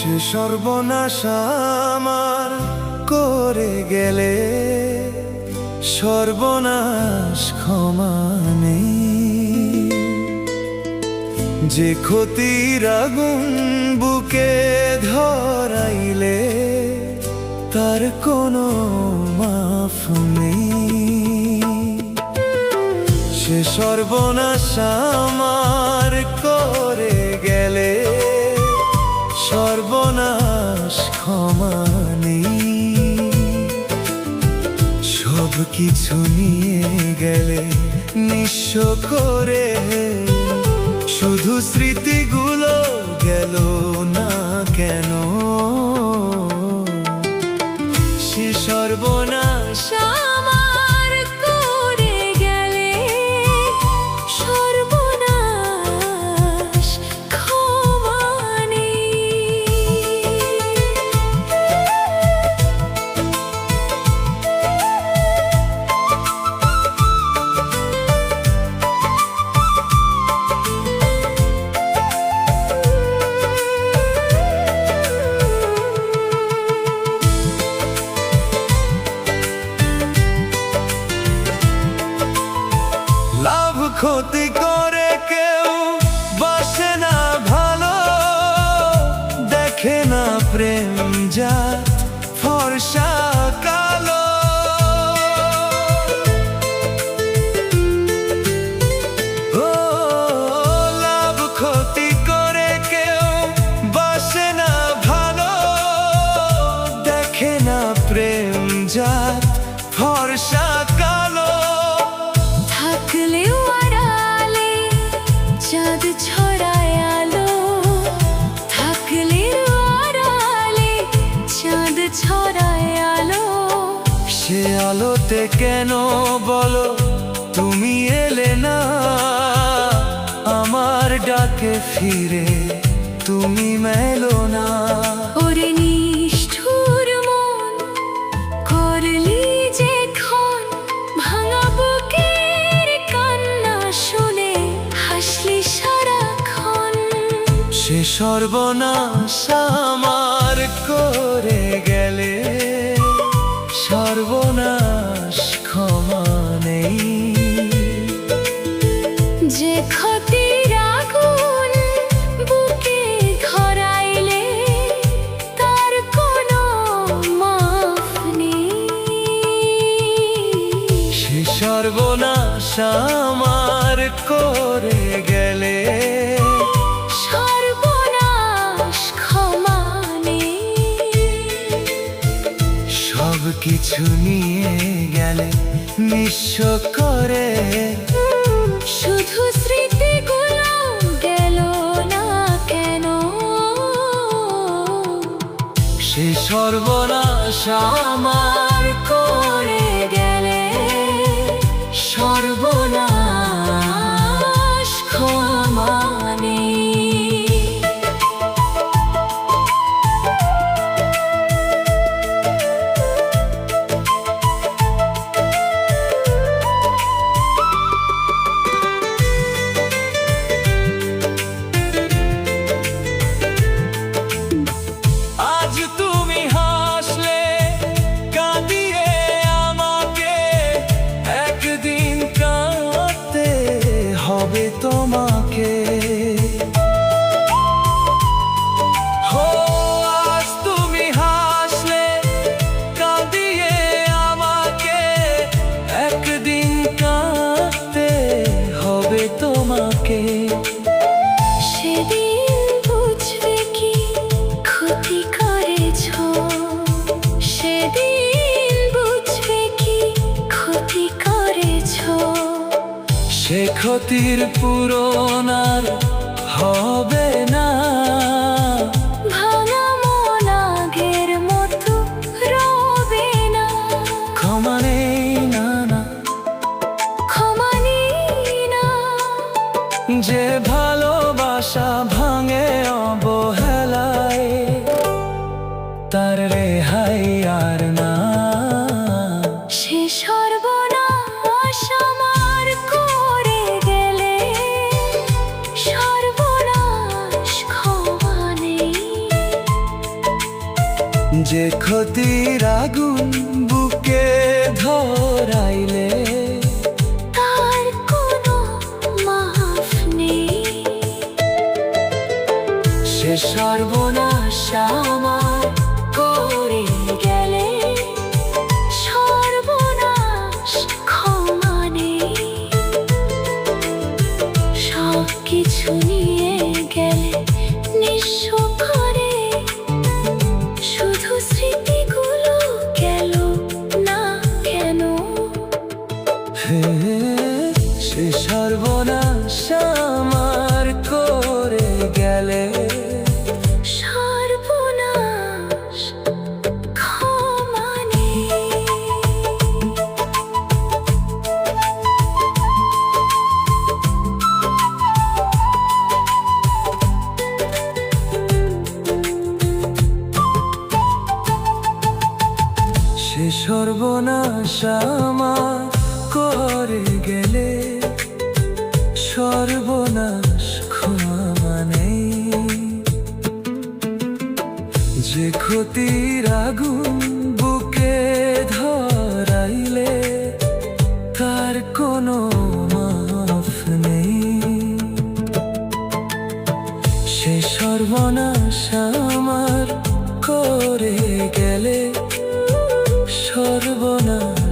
সে সর্বনাশ আমার করে গেলে সর্বনাশ ক্ষমা নেই। যে ক্ষতির আগুন বুকে ধরাইলে তার কোনো মাফ নেই। সে সর্বনাশ আমার করে গেলে সর্বনাশ ক্ষমা নেই। সব কিছু নিয়ে গেলে নিঃস্ব করে, শুধু স্মৃতিগুলো গেল না কেন? সে সর্বনাশ আমার করে গেলে সর্বনাশ ক্ষমা নেই। লাভ ক্ষতি করে কেউ বাসে না ভালো, দেখে না প্রেম জাত ফর্সা কালো। ও লাভ ক্ষতি করে কেউ বাসে না ভালো, দেখে না প্রেম জাত ফর্সা কালো। থাকলেও আড়ালে চাঁদ ছড়ায় আলো, থাকলেও আড়ালে চাঁদ ছড়ায় আলো। সে আলোতে কেন বলো তুমি এলে না? আমার ডাকে ফিরে তুমি মেলো না। ওরে নিষ্ঠুর মন, করলি যে ক্ষণ, ভাঙা বুকের কান্না শুনে হাসলি সারাক্ষণ। সে সর্বনাশ আমার করে গেলে সর্বনাশ ক্ষমা নেই। যে ক্ষতির আগুন বুকে ধরাইলে তার কোনো মাফ নেই। সে সর্বনাশ আমার করে গেলে সর্বনাশ ক্ষমা নেই। সব কিছু নিয়ে গেলে নিঃস্ব করে, শুধু স্মৃতিগুলো গেল না কেন? সে সর্বনাশ আমার করে গেলে সর্বনাশ ক্ষমা নেই। আজ তুমি হাসলে কাঁদিয়ে আমাকে, একদিন কাঁদতে হবে তোমাকে। হো আজ তুমি হাসলে কাঁদিয়ে আমাকে, একদিন কাঁদতে হবে তোমাকে। সেদিন বুঝবে কি ক্ষতি করেছো, সেদিন বুঝবে কি ক্ষতি করেছো। সে ক্ষতির পূরণ আর হবে না, ভাঙা মন আগের মতো রবে না। ক্ষমা নেই না না। ক্ষমা নেই না। যে ভালোবাসা ভাঙে অবহেলায়, তার রেহাই আর না। সে সর্বনাশ আমার করে গেলে সর্বনাশ ক্ষমা নেই। যে ক্ষতির আগুন বুকে ধরাইলে তার কোনো মাফ নেই। সে সর্বনাশ আমার করে গেলে সর্বনাশ ক্ষমা নেই। সব কিছু নিয়ে গেলে নিঃস্ব করে, শুধু স্মৃতিগুলো গেল না কেন? সে সর্বনাশ আমার করে গেলে সর্বনাশ ক্ষমা নেই। সে সর্বনাশ আমার করে গেলে সর্বনাশ ক্ষমা নেই। যে ক্ষতির আগুন বুকে ধরাইলে তার কোনো মাফ নেই। সে সর্বনাশ আমার করে গেলে সর্বনাশ